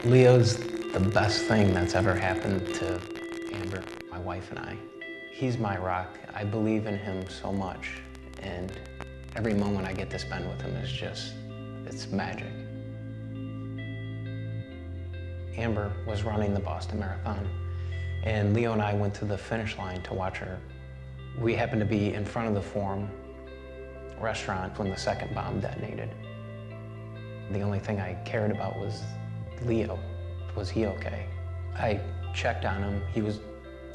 Leo's the best thing that's ever happened to Amber, my wife and I. He's my rock. I believe in him so much, and every moment I get to spend with him is just, it's magic. Amber was running the Boston Marathon, and Leo and I went to the finish line to watch her. We happened to be in front of the Forum restaurant when the second bomb detonated. The only thing I cared about was Leo. Was he okay? I checked on him. He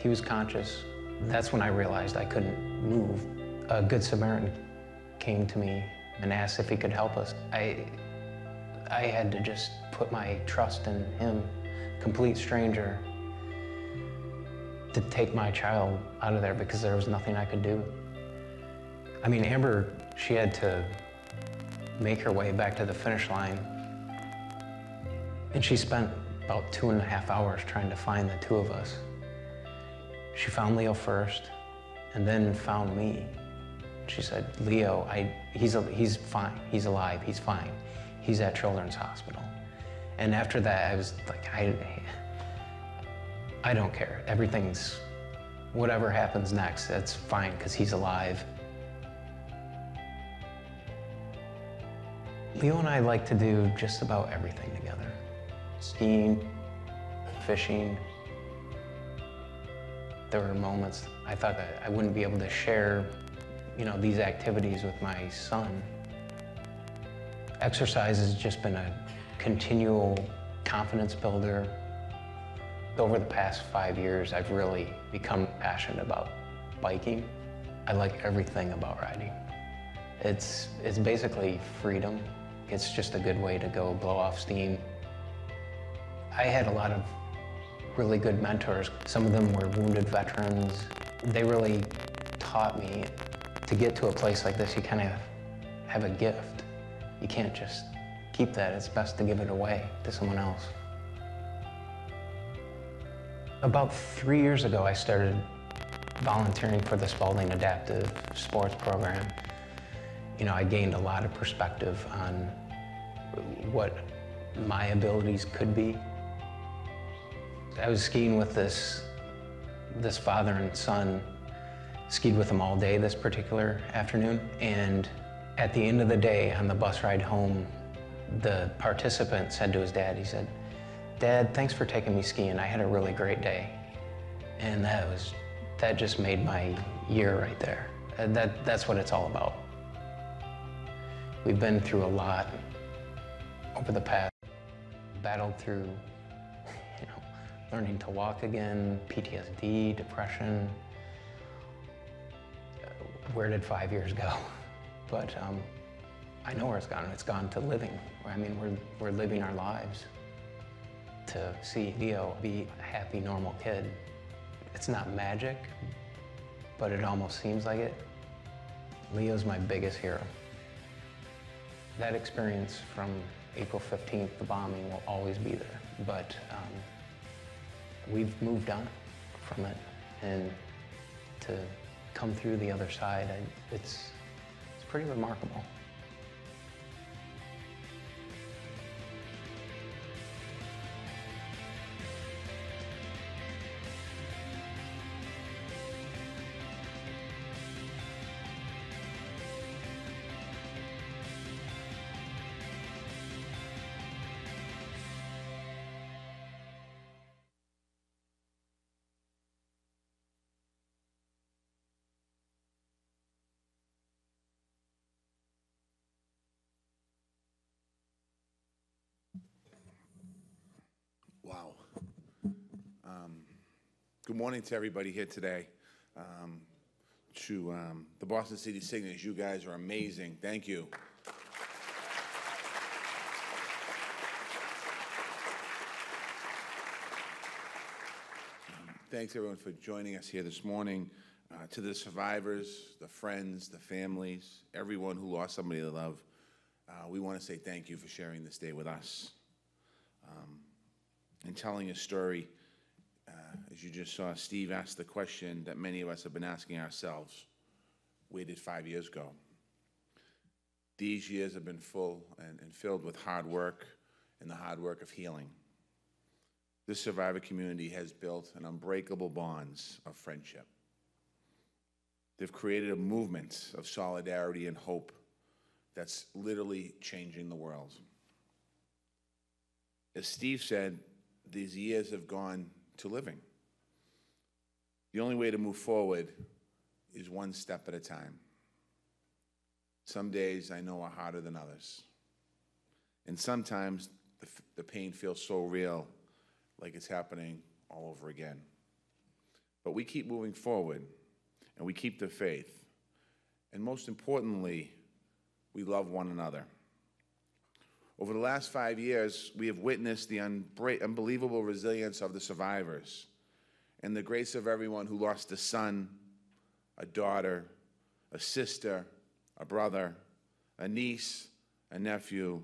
was conscious. That's when I realized I couldn't move. A Good Samaritan came to me and asked if he could help us. I had to just put my trust in him, complete stranger, to take my child out of there because there was nothing I could do. I mean, Amber, she had to make her way back to the finish line, and she spent about 2.5 hours trying to find the two of us. She found Leo first, and then found me. She said, Leo, he's fine, he's alive, he's fine. He's at Children's Hospital. And after that, I was like, I don't care. Everything's, whatever happens next, that's fine, because he's alive. Leo and I like to do just about everything together. Skiing, fishing. There were moments I thought that I wouldn't be able to share, these activities with my son. Exercise has just been a continual confidence builder. Over the past 5 years, I've really become passionate about biking. I like everything about riding. It's basically freedom. It's just a good way to go blow off steam. I had a lot of really good mentors. Some of them were wounded veterans. They really taught me to get to a place like this, you kind of have a gift. You can't just keep that. It's best to give it away to someone else. About 3 years ago, I started volunteering for the Spalding Adaptive Sports Program. I gained a lot of perspective on what my abilities could be. I was skiing with this father and son, skied with them all day this particular afternoon, and at the end of the day, on the bus ride home, the participant said to his dad, he said, Dad, thanks for taking me skiing. I had a really great day. And that just made my year right there. That's what it's all about. We've been through a lot over the past, battled through, learning to walk again, PTSD, depression. Where did 5 years go? But I know where it's gone. It's gone to living. I mean, we're living our lives. To see Leo be a happy, normal kid, it's not magic, but it almost seems like it. Leo's my biggest hero. That experience from April 15th, the bombing, will always be there. But we've moved on from it, and to come through the other side, it's pretty remarkable. Wow. Good morning to everybody here today. To the Boston City Singers, you guys are amazing. Thank you. Thanks everyone for joining us here this morning. To the survivors, the friends, the families, everyone who lost somebody they love, we want to say thank you for sharing this day with us. And telling a story, as you just saw, Steve asked the question that many of us have been asking ourselves: where did 5 years go? These years have been full and filled with hard work and the hard work of healing. this survivor community has built an unbreakable bonds of friendship. They've created a movement of solidarity and hope that's literally changing the world. As Steve said, these years have gone to living. The only way to move forward is one step at a time. Some days I know are harder than others. And sometimes the pain feels so real, like it's happening all over again. But we keep moving forward, and we keep the faith. And most importantly, we love one another. Over the last 5 years, we have witnessed the unbelievable resilience of the survivors and the grace of everyone who lost a son, a daughter, a sister, a brother, a niece, a nephew,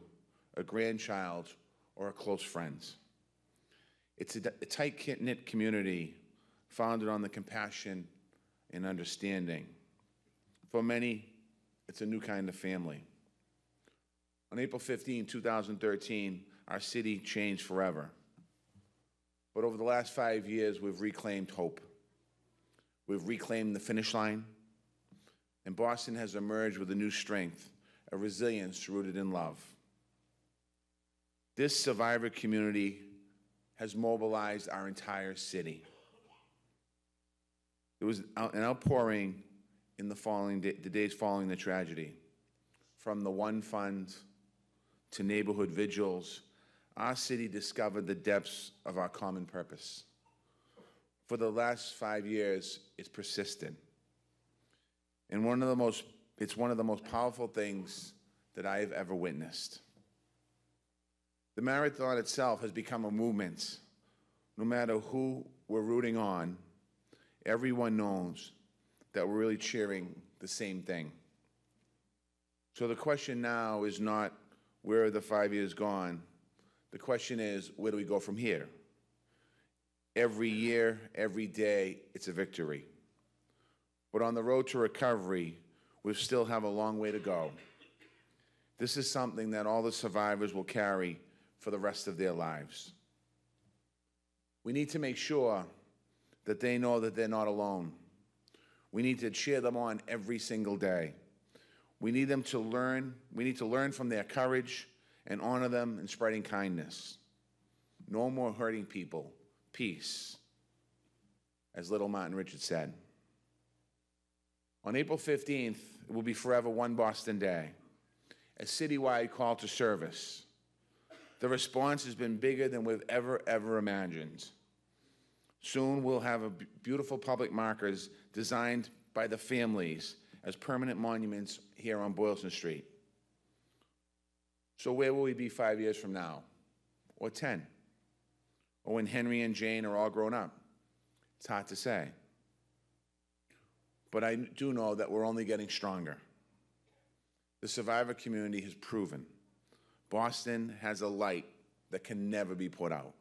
a grandchild, or a close friend. It's a tight-knit community founded on the compassion and understanding. For many, it's a new kind of family. On April 15, 2013, our city changed forever. But over the last 5 years, we've reclaimed hope. We've reclaimed the finish line. And Boston has emerged with a new strength, a resilience rooted in love. This survivor community has mobilized our entire city. There was an outpouring in the days following the tragedy. From the One Fund to neighborhood vigils, our city discovered the depths of our common purpose. For the last 5 years, it's persisted. And it's one of the most powerful things that I have ever witnessed. The marathon itself has become a movement. No matter who we're rooting on, everyone knows that we're really cheering the same thing. So the question now is not, where are the 5 years gone? The question is, where do we go from here? Every year, every day, it's a victory. But on the road to recovery, we still have a long way to go. This is something that all the survivors will carry for the rest of their lives. We need to make sure that they know that they're not alone. We need to cheer them on every single day. We need to learn from their courage and honor them in spreading kindness. No more hurting people. Peace, as little Martin Richards said. On April 15th, it will be Forever One Boston Day, a citywide call to service. The response has been bigger than we've ever imagined. Soon we'll have beautiful public markers designed by the families as permanent monuments here on Boylston Street. So where will we be 5 years from now? Or 10? Or when Henry and Jane are all grown up? It's hard to say. But I do know that we're only getting stronger. The survivor community has proven Boston has a light that can never be put out.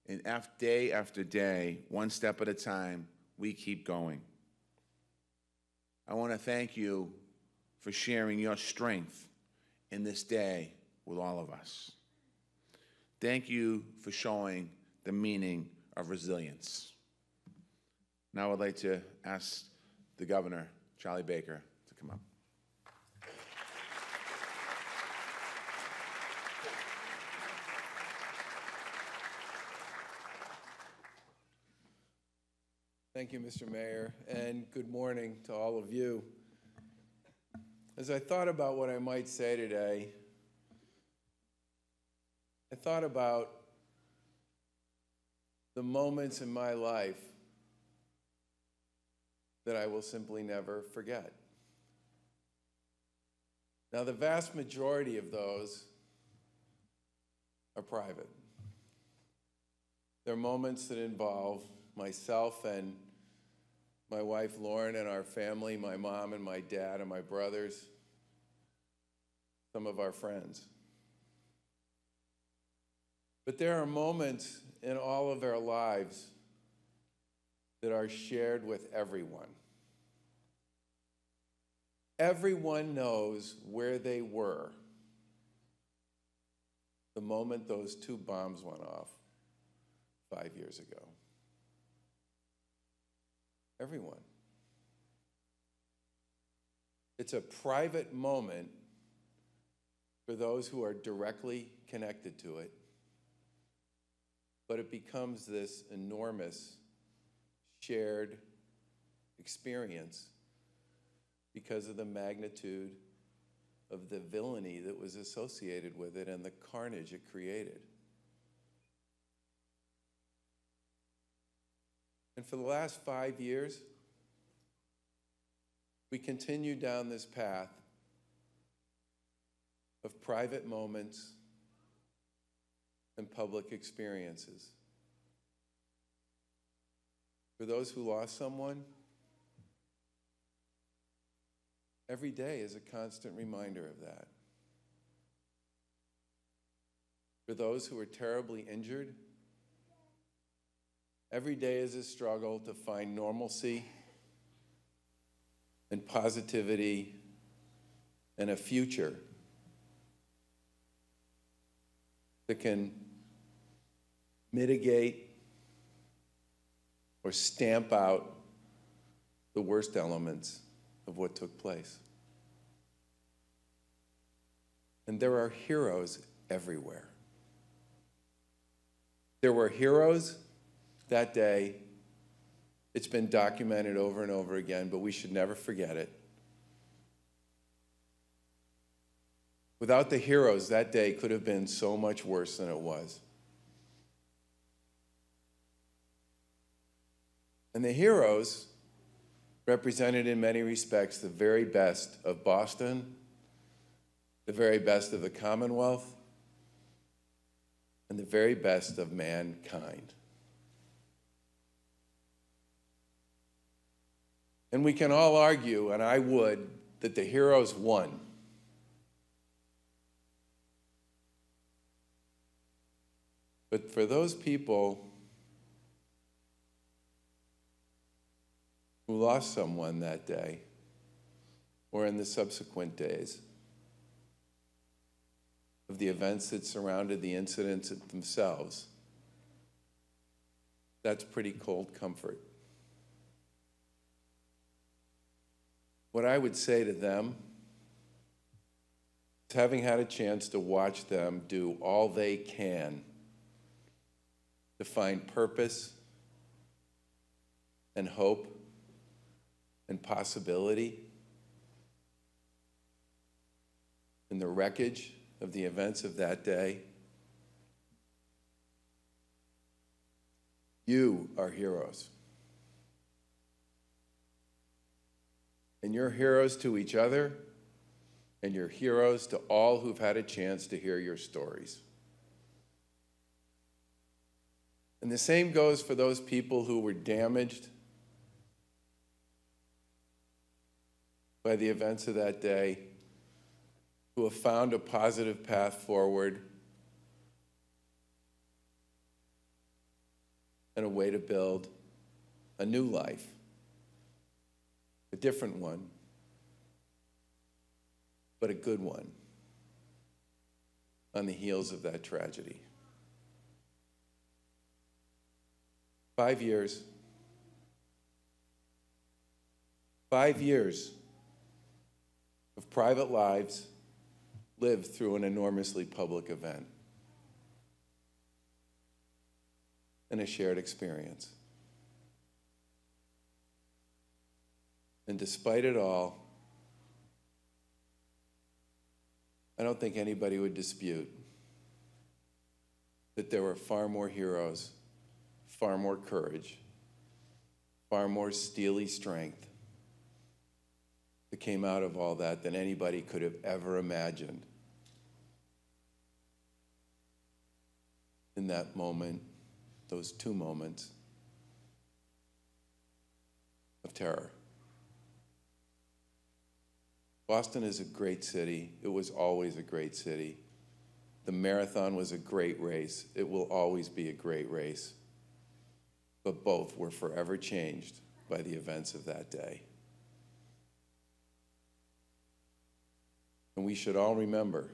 And day after day, one step at a time, we keep going. I want to thank you for sharing your strength in this day with all of us. Thank you for showing the meaning of resilience. Now I'd like to ask the Governor, Charlie Baker, to come up. Thank you, Mr. Mayor, and good morning to all of you. As I thought about what I might say today, I thought about the moments in my life that I will simply never forget. Now, the vast majority of those are private. They're moments that involve myself and my wife Lauren and our family, my mom and my dad and my brothers, some of our friends. But there are moments in all of our lives that are shared with everyone. Everyone knows where they were the moment those two bombs went off. 5 years ago. Everyone. It's a private moment for those who are directly connected to it, but it becomes this enormous shared experience because of the magnitude of the villainy that was associated with it and the carnage it created. And for the last 5 years, we continue down this path of private moments and public experiences. For those who lost someone, every day is a constant reminder of that. For those who are terribly injured, every day is a struggle to find normalcy and positivity and a future that can mitigate or stamp out the worst elements of what took place. And there are heroes everywhere. There were heroes that day. It's been documented over and over again, but we should never forget it. Without the heroes, that day could have been so much worse than it was. And the heroes represented in many respects the very best of Boston, the very best of the Commonwealth, and the very best of mankind. And we can all argue, and I would, that the heroes won. But for those people who lost someone that day, or in the subsequent days, of the events that surrounded the incidents themselves, that's pretty cold comfort. What I would say to them is, having had a chance to watch them do all they can to find purpose and hope and possibility in the wreckage of the events of that day, you are heroes. And you're heroes to each other, and you're heroes to all who've had a chance to hear your stories. And the same goes for those people who were damaged by the events of that day, who have found a positive path forward and a way to build a new life, a different one, but a good one on the heels of that tragedy. 5 years. 5 years of private lives lived through an enormously public event and a shared experience. And despite it all, I don't think anybody would dispute that there were far more heroes, far more courage, far more steely strength that came out of all that than anybody could have ever imagined in that moment, those 2 moments of terror. Boston is a great city. It was always a great city. The marathon was a great race. It will always be a great race. But both were forever changed by the events of that day. And we should all remember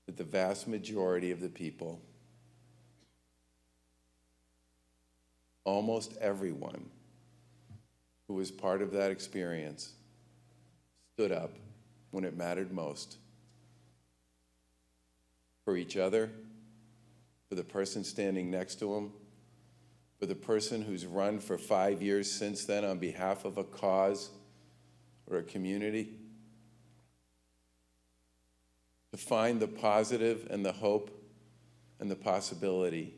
that the vast majority of the people almost everyone who was part of that experience stood up when it mattered most for each other, for the person standing next to them, for the person who's run for 5 years since then on behalf of a cause or a community, to find the positive and the hope and the possibility.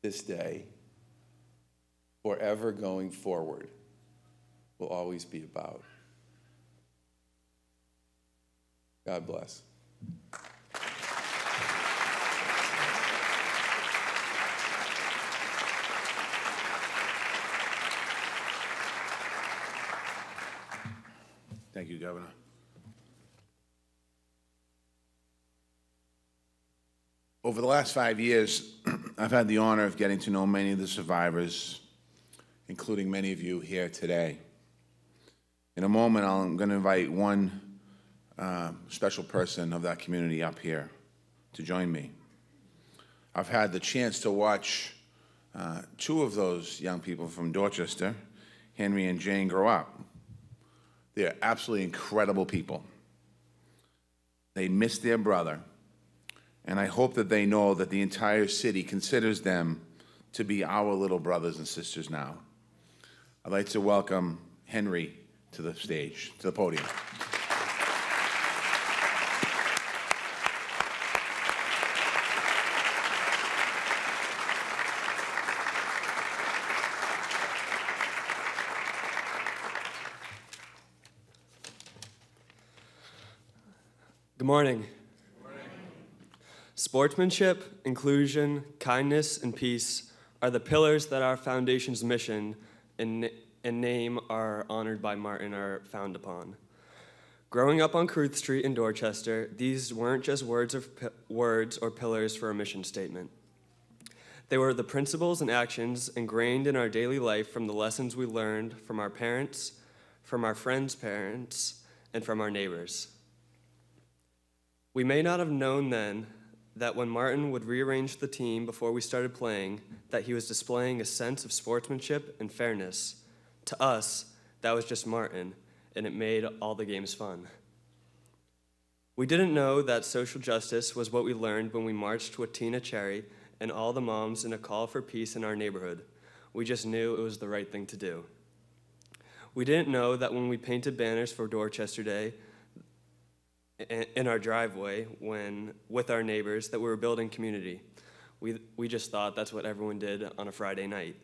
This day, forever going forward, will always be about. God bless. Thank you, Governor. Over the last 5 years, I've had the honor of getting to know many of the survivors, including many of you here today. In a moment, I'm going to invite one special person of that community up here to join me. I've had the chance to watch two of those young people from Dorchester, Henry and Jane, grow up. They're absolutely incredible people. They miss their brother, and I hope that they know that the entire city considers them to be our little brothers and sisters now. I'd like to welcome Henry to the stage, to the podium. Good morning. Sportsmanship, inclusion, kindness, and peace are the pillars that our foundation's mission and name are honored by Martin are found upon. Growing up on Cruth Street in Dorchester, these weren't just words or pillars for a mission statement. They were the principles and actions ingrained in our daily life from the lessons we learned from our parents, from our friends' parents, and from our neighbors. We may not have known then that when Martin would rearrange the team before we started playing, that he was displaying a sense of sportsmanship and fairness. To us, that was just Martin, and it made all the games fun. We didn't know that social justice was what we learned when we marched with Tina Cherry and all the moms in a call for peace in our neighborhood. We just knew it was the right thing to do. We didn't know that when we painted banners for Dorchester Day in our driveway with our neighbors that we were building community. We just thought that's what everyone did on a Friday night.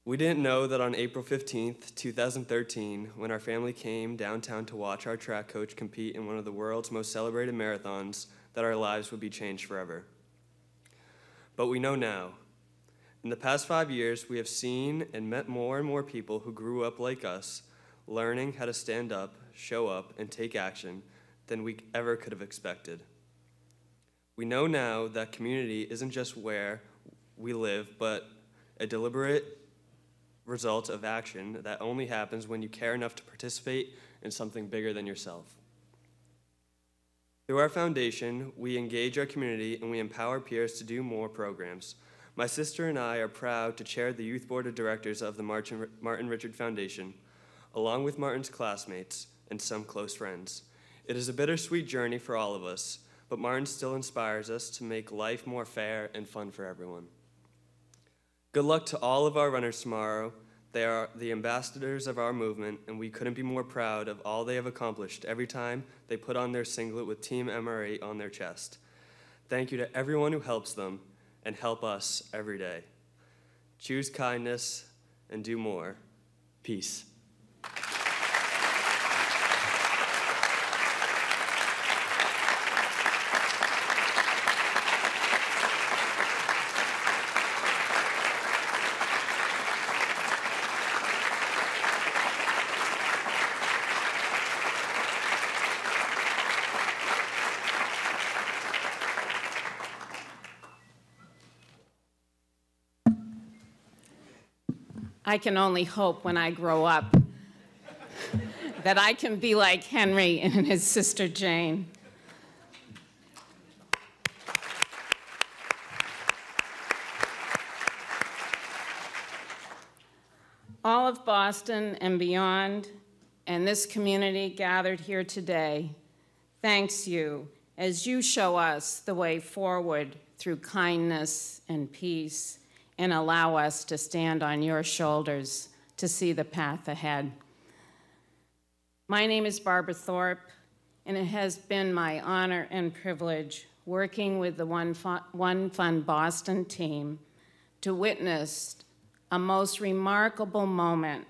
We didn't know that on April 15th, 2013, when our family came downtown to watch our track coach compete in one of the world's most celebrated marathons, that our lives would be changed forever. But we know now. In the past 5 years, we have seen and met more and more people who grew up like us, learning how to stand up, show up, and take action than we ever could have expected. We know now that community isn't just where we live, but a deliberate result of action that only happens when you care enough to participate in something bigger than yourself. Through our foundation, we engage our community and we empower peers to do more programs. My sister and I are proud to chair the Youth Board of Directors of the Martin Richard Foundation, along with Martin's classmates and some close friends. It is a bittersweet journey for all of us, but Martin still inspires us to make life more fair and fun for everyone. Good luck to all of our runners tomorrow. They are the ambassadors of our movement, and we couldn't be more proud of all they have accomplished every time they put on their singlet with Team MRA on their chest. Thank you to everyone who helps them and help us every day. Choose kindness and do more. Peace. I can only hope when I grow up that I can be like Henry and his sister Jane. All of Boston and beyond, and this community gathered here today, thanks you as you show us the way forward through kindness and peace, and allow us to stand on your shoulders to see the path ahead. My name is Barbara Thorpe, and it has been my honor and privilege working with the One Fund Boston team to witness a most remarkable moment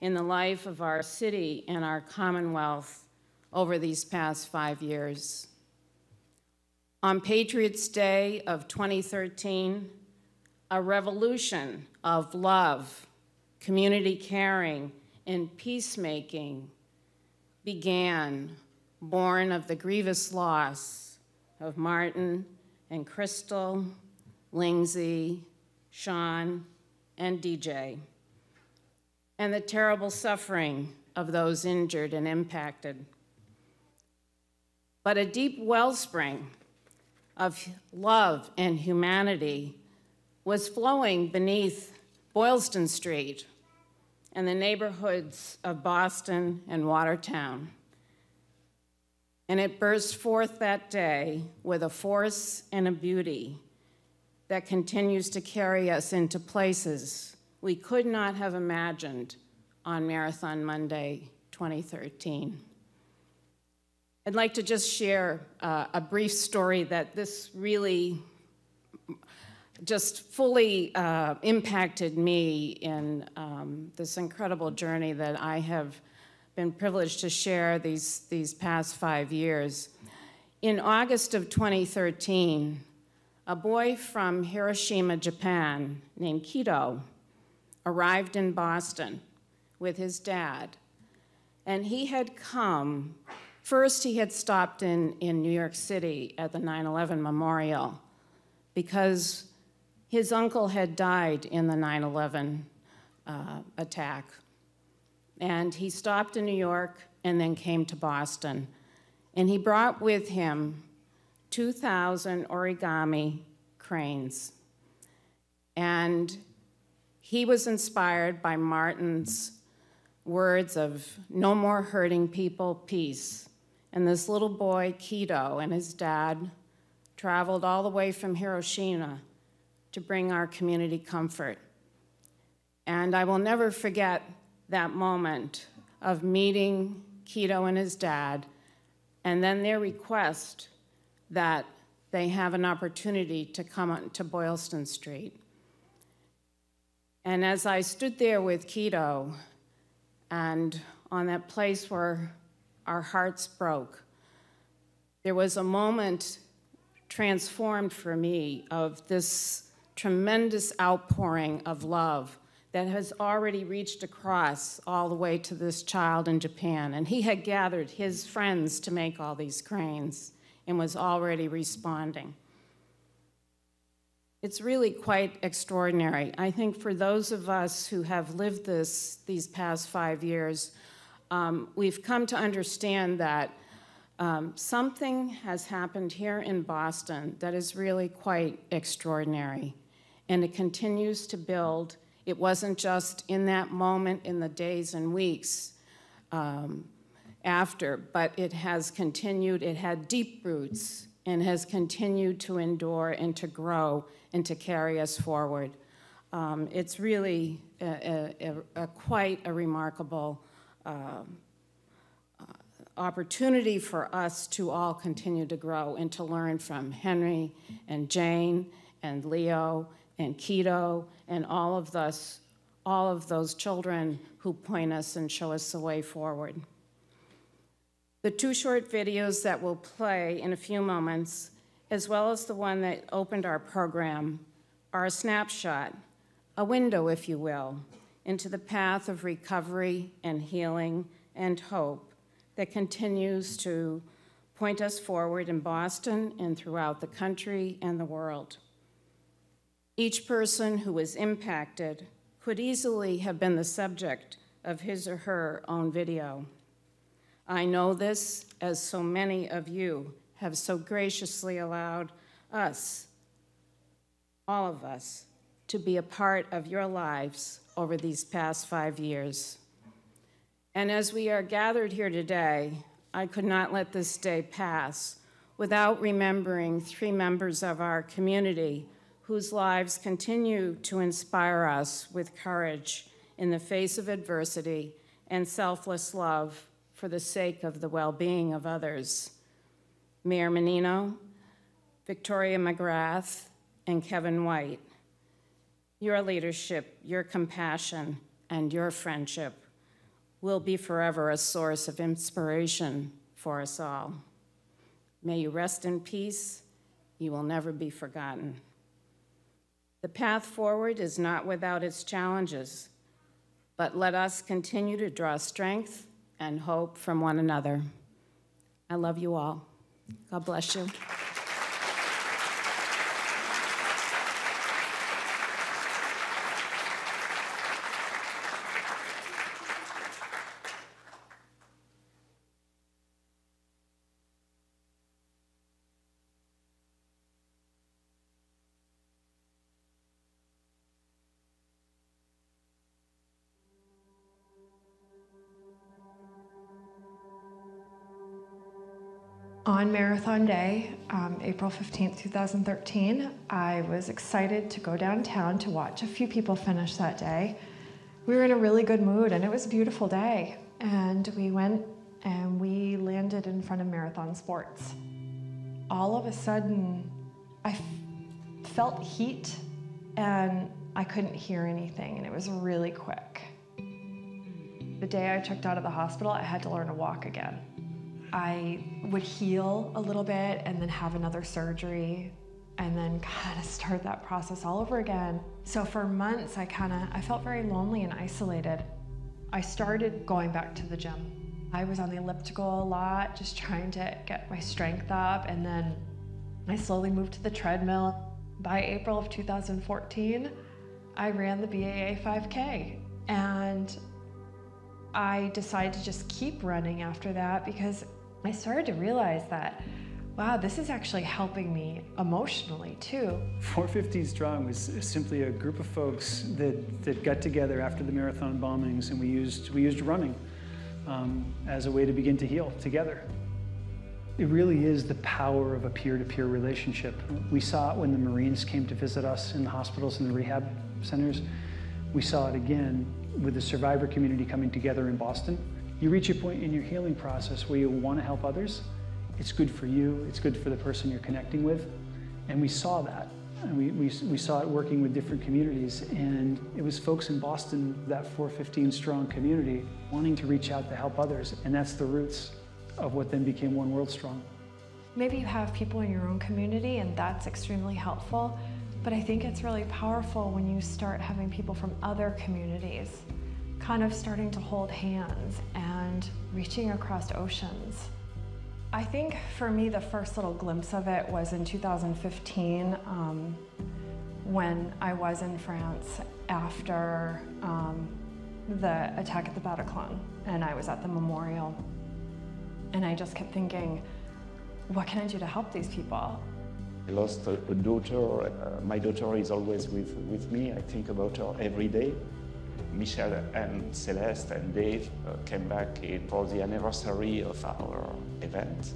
in the life of our city and our Commonwealth over these past 5 years. On Patriots' Day of 2013, a revolution of love, community caring, and peacemaking began, born of the grievous loss of Martin and Crystal, Lindsay, Sean, and DJ, and the terrible suffering of those injured and impacted. But a deep wellspring of love and humanity was flowing beneath Boylston Street and the neighborhoods of Boston and Watertown. And it burst forth that day with a force and a beauty that continues to carry us into places we could not have imagined on Marathon Monday 2013. I'd like to just share a brief story that this really just fully impacted me in this incredible journey that I have been privileged to share these past 5 years. In August of 2013, a boy from Hiroshima, Japan, named Kido, arrived in Boston with his dad. And he had come, first he had stopped in New York City at the 9/11 memorial because his uncle had died in the 9/11 attack. And he stopped in New York and then came to Boston. And he brought with him 2,000 origami cranes. And he was inspired by Martin's words of no more hurting people, peace. And this little boy, Kido, and his dad traveled all the way from Hiroshima to bring our community comfort. And I will never forget that moment of meeting Kido and his dad, and then their request that they have an opportunity to come on to Boylston Street. And as I stood there with Kido, and on that place where our hearts broke, there was a moment transformed for me of this tremendous outpouring of love that has already reached across all the way to this child in Japan. And he had gathered his friends to make all these cranes and was already responding. It's really quite extraordinary. I think for those of us who have lived these past 5 years, we've come to understand that something has happened here in Boston that is really quite extraordinary, and it continues to build. It wasn't just in that moment, in the days and weeks after, but it has continued. It had deep roots and has continued to endure and to grow and to carry us forward. It's really quite a remarkable opportunity for us to all continue to grow and to learn from Henry and Jane and Leo and Kido and all of those children who point us and show us the way forward. The 2 short videos that will play in a few moments, as well as the one that opened our program, are a snapshot, a window, if you will, into the path of recovery and healing and hope that continues to point us forward in Boston and throughout the country and the world. Each person who was impacted could easily have been the subject of his or her own video. I know this, as so many of you have so graciously allowed us, all of us, to be a part of your lives over these past 5 years. And as we are gathered here today, I could not let this day pass without remembering 3 members of our community whose lives continue to inspire us with courage in the face of adversity and selfless love for the sake of the well-being of others. Mayor Menino, Victoria McGrath, and Kevin White. Your leadership, your compassion, and your friendship will be forever a source of inspiration for us all. May you rest in peace. You will never be forgotten. The path forward is not without its challenges, but let us continue to draw strength and hope from one another. I love you all. God bless you. On Marathon Day, April 15th, 2013, I was excited to go downtown to watch a few people finish that day. We were in a really good mood and it was a beautiful day. And we went and we landed in front of Marathon Sports. All of a sudden, I felt heat and I couldn't hear anything, and it was really quick. The day I checked out of the hospital, I had to learn to walk again. I would heal a little bit and then have another surgery and then kind of start that process all over again. So for months, I felt very lonely and isolated. I started going back to the gym. I was on the elliptical a lot, just trying to get my strength up, and then I slowly moved to the treadmill. By April of 2014, I ran the BAA 5K, and I decided to just keep running after that because I started to realize that, wow, this is actually helping me emotionally too. 415 Strong was simply a group of folks that got together after the marathon bombings, and we used running as a way to begin to heal together. It really is the power of a peer-to-peer relationship. We saw it when the Marines came to visit us in the hospitals and the rehab centers. We saw it again with the survivor community coming together in Boston. You reach a point in your healing process where you want to help others. It's good for you, it's good for the person you're connecting with. And we saw that. And we saw it working with different communities, and it was folks in Boston, that 415 Strong community, wanting to reach out to help others, and that's the roots of what then became One World Strong. Maybe you have people in your own community, and that's extremely helpful, but I think it's really powerful when you start having people from other communities kind of starting to hold hands and reaching across oceans. I think for me, the first little glimpse of it was in 2015 when I was in France after the attack at the Bataclan, and I was at the memorial. And I just kept thinking, what can I do to help these people? I lost a daughter. My daughter is always with me. I think about her every day. Michelle and Celeste and Dave came back for the anniversary of our event.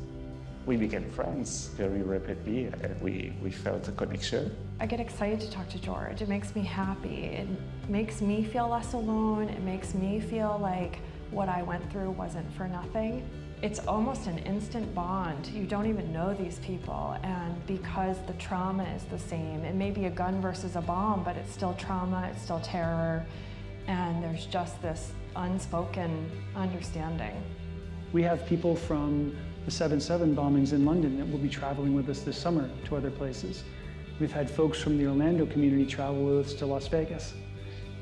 We became friends very rapidly, and we felt a connection. I get excited to talk to George. It makes me happy. It makes me feel less alone. It makes me feel like what I went through wasn't for nothing. It's almost an instant bond. You don't even know these people, and because the trauma is the same, it may be a gun versus a bomb, but it's still trauma, it's still terror, and there's just this unspoken understanding. We have people from the 7/7 bombings in London that will be traveling with us this summer to other places. We've had folks from the Orlando community travel with us to Las Vegas.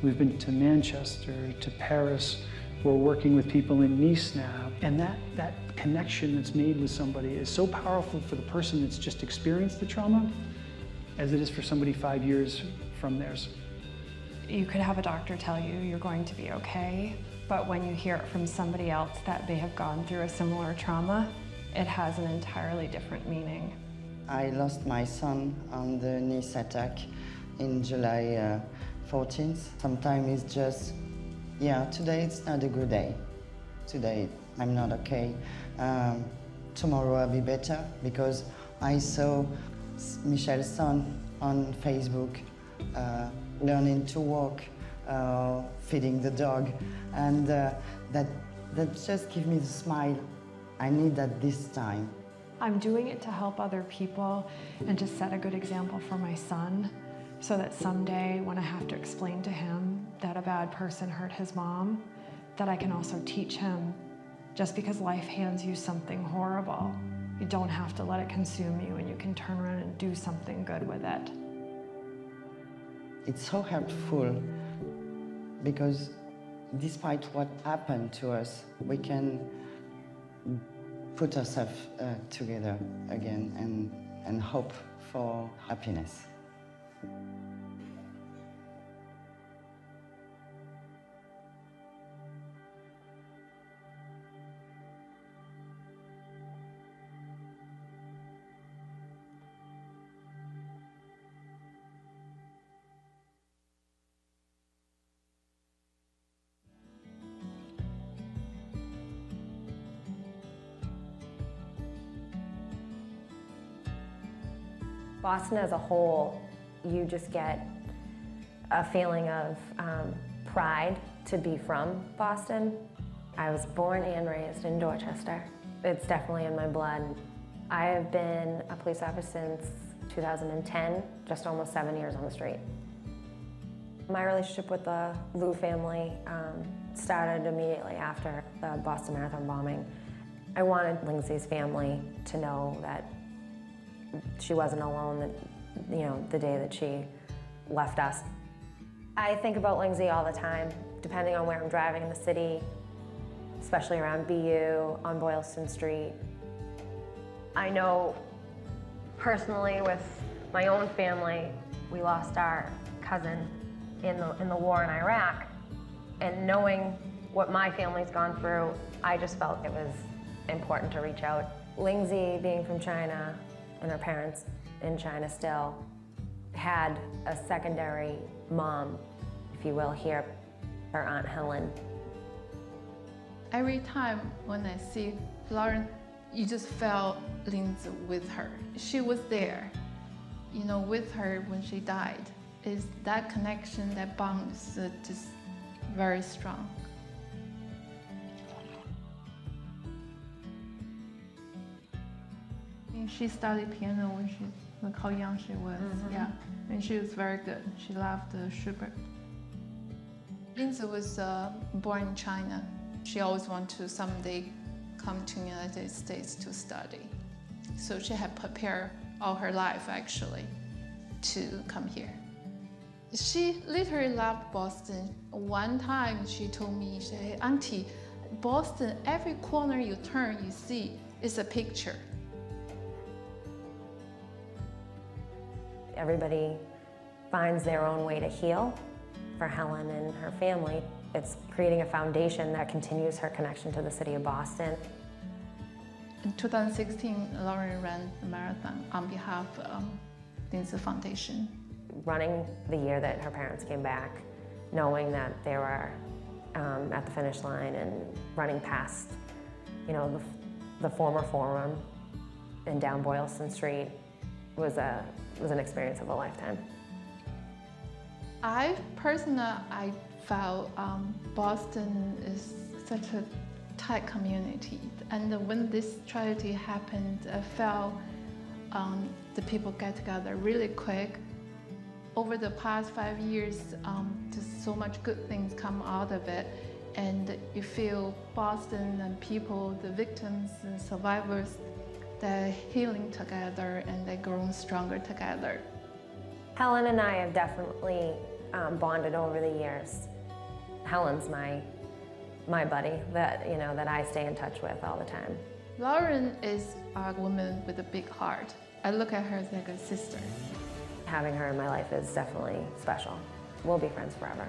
We've been to Manchester, to Paris. We're working with people in Nice now. And that connection that's made with somebody is so powerful for the person that's just experienced the trauma as it is for somebody 5 years from theirs. You could have a doctor tell you you're going to be okay, but when you hear it from somebody else that they have gone through a similar trauma, it has an entirely different meaning. I lost my son on the Nice attack in July 14th. Sometimes it's just, yeah, today it's not a good day. Today I'm not okay. Tomorrow I'll be better, because I saw Michelle's son on Facebook learning to walk, feeding the dog, and that just gives me the smile. I need that this time. I'm doing it to help other people and to set a good example for my son, so that someday when I have to explain to him that a bad person hurt his mom, that I can also teach him, just because life hands you something horrible, you don't have to let it consume you, and you can turn around and do something good with it. It's so helpful because despite what happened to us, we can put ourselves together again and hope for happiness. Boston as a whole, you just get a feeling of pride to be from Boston. I was born and raised in Dorchester. It's definitely in my blood. I have been a police officer since 2010, just almost 7 years on the street. My relationship with the Liu family started immediately after the Boston Marathon bombing. I wanted Lindsay's family to know that she wasn't alone, the day that she left us. I think about Lindsay all the time, depending on where I'm driving in the city, especially around BU, on Boylston Street. I know personally with my own family, we lost our cousin in the war in Iraq, and knowing what my family's gone through, I just felt it was important to reach out. Lindsay, being from China, and her parents in China still, had a secondary mom, if you will, here, her Aunt Helen. Every time when I see Lauren, you just felt Lindsay with her. She was there, with her when she died. Is that connection, that bond is just very strong. She studied piano when look how young she was, yeah. And she was very good. She loved Schubert. Lindsay was born in China. She always wanted to someday come to the United States to study. So she had prepared all her life, actually, to come here. She literally loved Boston. One time she told me, she said, "Auntie, Boston, every corner you turn, you see is a picture." Everybody finds their own way to heal. For Helen and her family, it's creating a foundation that continues her connection to the city of Boston. In 2016, Lauren ran the marathon on behalf of Lindsay Foundation. Running the year that her parents came back, knowing that they were at the finish line and running past, the former forum and down Boylston Street was an experience of a lifetime. I felt Boston is such a tight community, and when this tragedy happened, I felt the people get together really quick. Over the past 5 years, just so much good things come out of it, and you feel Boston and people, the victims and survivors, they're healing together and they're growing stronger together. Helen and I have definitely bonded over the years. Helen's my buddy that I stay in touch with all the time. Lauren is a woman with a big heart. I look at her as like a sister. Having her in my life is definitely special. We'll be friends forever.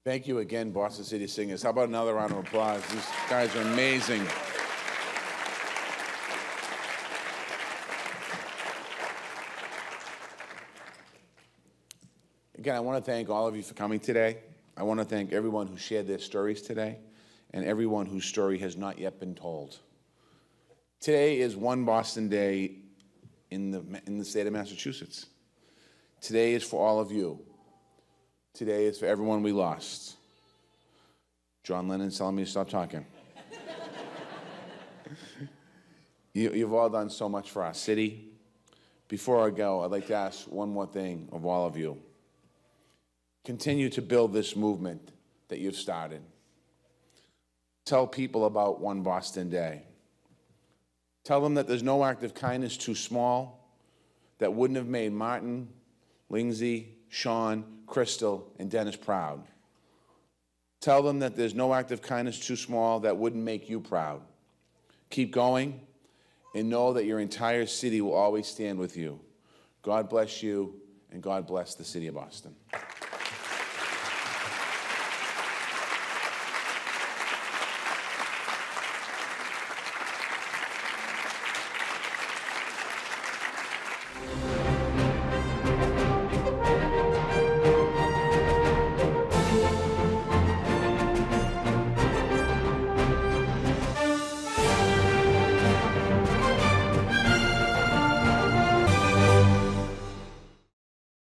Thank you again, Boston City Singers. How about another round of applause? These guys are amazing. Again, I want to thank all of you for coming today. I want to thank everyone who shared their stories today and everyone whose story has not yet been told. Today is One Boston Day in the state of Massachusetts. Today is for all of you. Today is for everyone we lost. John Lennon's telling me to stop talking. You've all done so much for our city. Before I go, I'd like to ask one more thing of all of you. Continue to build this movement that you've started. Tell people about One Boston Day. Tell them that there's no act of kindness too small that wouldn't have made Martin, Lindsay, Sean, Crystal, and Dennis proud. Tell them that there's no act of kindness too small that wouldn't make you proud. Keep going, and know that your entire city will always stand with you. God bless you, and God bless the city of Boston.